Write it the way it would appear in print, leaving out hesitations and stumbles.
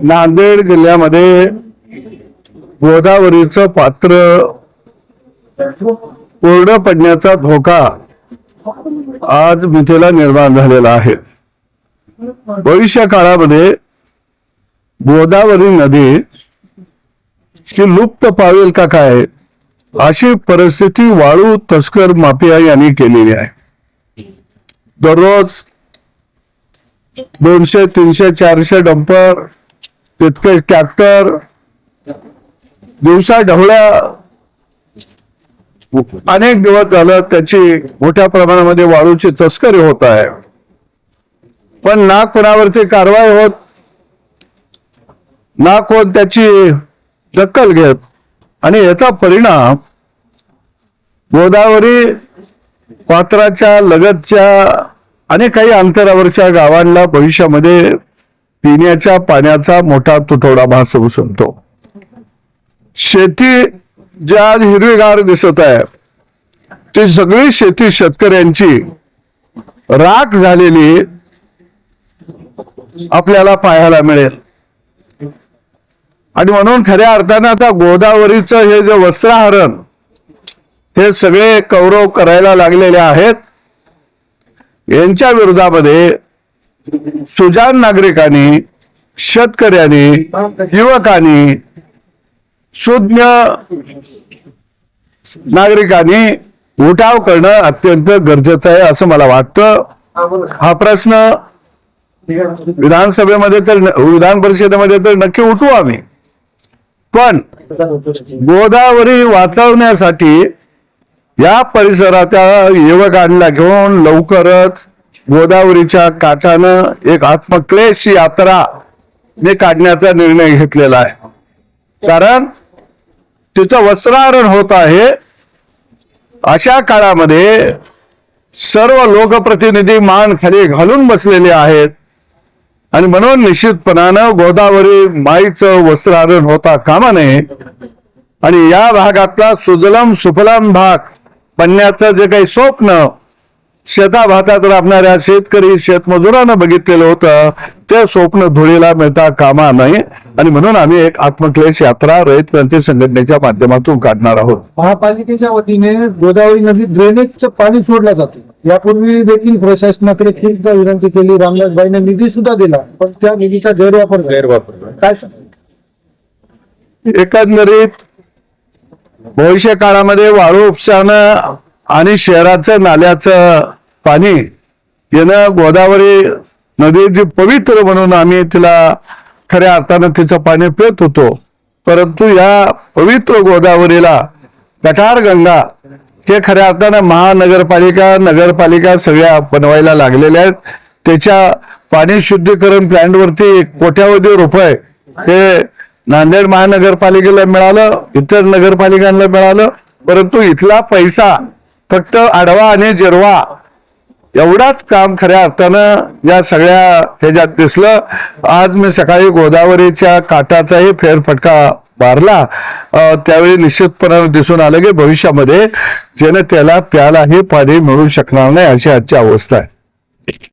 नांदेड जिल्ह्यामध्ये गोदावरीचं पात्र कोरडं पडण्याचा धोका आज मिथेला निर्माण झालेला आहे। भविष्य काळामध्ये गोदावरी नदी ही लुप्त पावेल का काय अशी परिस्थिती वाळू तस्कर माफिया यांनी केलेली आहे। दररोज 200, 300, 400 डंपर, तितके ट्रॅक्टर, दिवसा ढवळ्या अनेक दिवस झालं त्याची मोठ्या प्रमाणामध्ये वाळूची तस्करी होत आहे, पण ना कोणावरची कारवाई होत, ना कोण त्याची दखल घेत, आणि याचा परिणाम गोदावरी पात्राच्या लगतच्या आणि काही अंतरावरच्या गावांना भविष्यामध्ये पिण्याच्या पाण्याचा मोठा तुटवडा भासू शकतो। शेती ज्या आज हिरवीगार दिसत आहे ती सगळी शेती शेतकऱ्यांची राख झालेली आपल्याला पाहायला मिळेल। आणि म्हणून खऱ्या अर्थानं आता गोदावरीचं हे जे वस्त्रहरण हे सगळे कौरव करायला लागलेले आहेत, यांच्या विरोधामध्ये सुजाण नागरिकांनी, शेतकऱ्यांनी, युवकांनी, सुज्ञ नागरिकांनी उठाव करणं अत्यंत गरजेचं आहे असं मला वाटतं। हा प्रश्न विधानसभेमध्ये तर विधान परिषदेमध्ये तर नक्की उठवू आम्ही, पण गोदावरी वाचवण्यासाठी या परिसराच्या युवकांना घेऊन लवकरच गोदावरीच्या काठानं एक आत्मक्लेश यात्रा मी काढण्याचा निर्णय घेतलेला आहे। कारण तिचं वस्त्रहरण होत आहे, अशा काळामध्ये सर्व लोकप्रतिनिधी मान खाली घालून बसलेले आहेत, आणि म्हणून निश्चितपणानं गोदावरी माईचं वस्त्रहरण होता कामा नये। आणि या भागातला सुजलम सुफलम भाग बनण्याचं जे काही स्वप्न शेताभातात राबणाऱ्या शेतकरी शेतमजुरांना बघितलेलं होतं ते स्वप्न धुळीला मिळता कामा नये, आणि म्हणून आम्ही एक आत्मक्लेश यात्रा रयत क्रांती संघटनेच्या माध्यमातून काढणार आहोत। महापालिकेच्या वतीने गोदावरी नदी ड्रेनेजचं पाणी सोडलं जातं। यापूर्वी देखील प्रशासनाकडे खूपदा विनंती केली, रामदासबाईंना निधी सुद्धा दिला, पण त्या निधीचा गैरवापर काय एकंदरीत भविष्य काळामध्ये वाळू उपसानं आणि शहराचं नाल्याचं पाणी येणं गोदावरी नदी जी पवित्र म्हणून आम्ही तिला खऱ्या अर्थानं तिचं पाणी पित होतो, परंतु या पवित्र गोदावरीला गटारगंगा हे खऱ्या अर्थानं महानगरपालिका नगरपालिका सगळ्या बनवायला लागलेल्या आहेत। त्याच्या पाणी शुद्धीकरण प्लॅन्टवरती कोट्यावधी रुपये हे नांदेड महानगरपालिकेला मिळालं, इतर नगरपालिकांना मिळालं, परंतु इथला पैसा फक्त आडवा आणि जिरवा एवढाच काम खऱ्या अर्थानं या सगळ्या ह्याच्यात दिसलं। आज मी सकाळी गोदावरीच्या काठाचाही फेरफटका मारला, त्यावेळी निश्चितपणे दिसून आलं की भविष्यामध्ये जनतेला प्यायलाही पाणी मिळू शकणार नाही अशी आजची अवस्था आहे।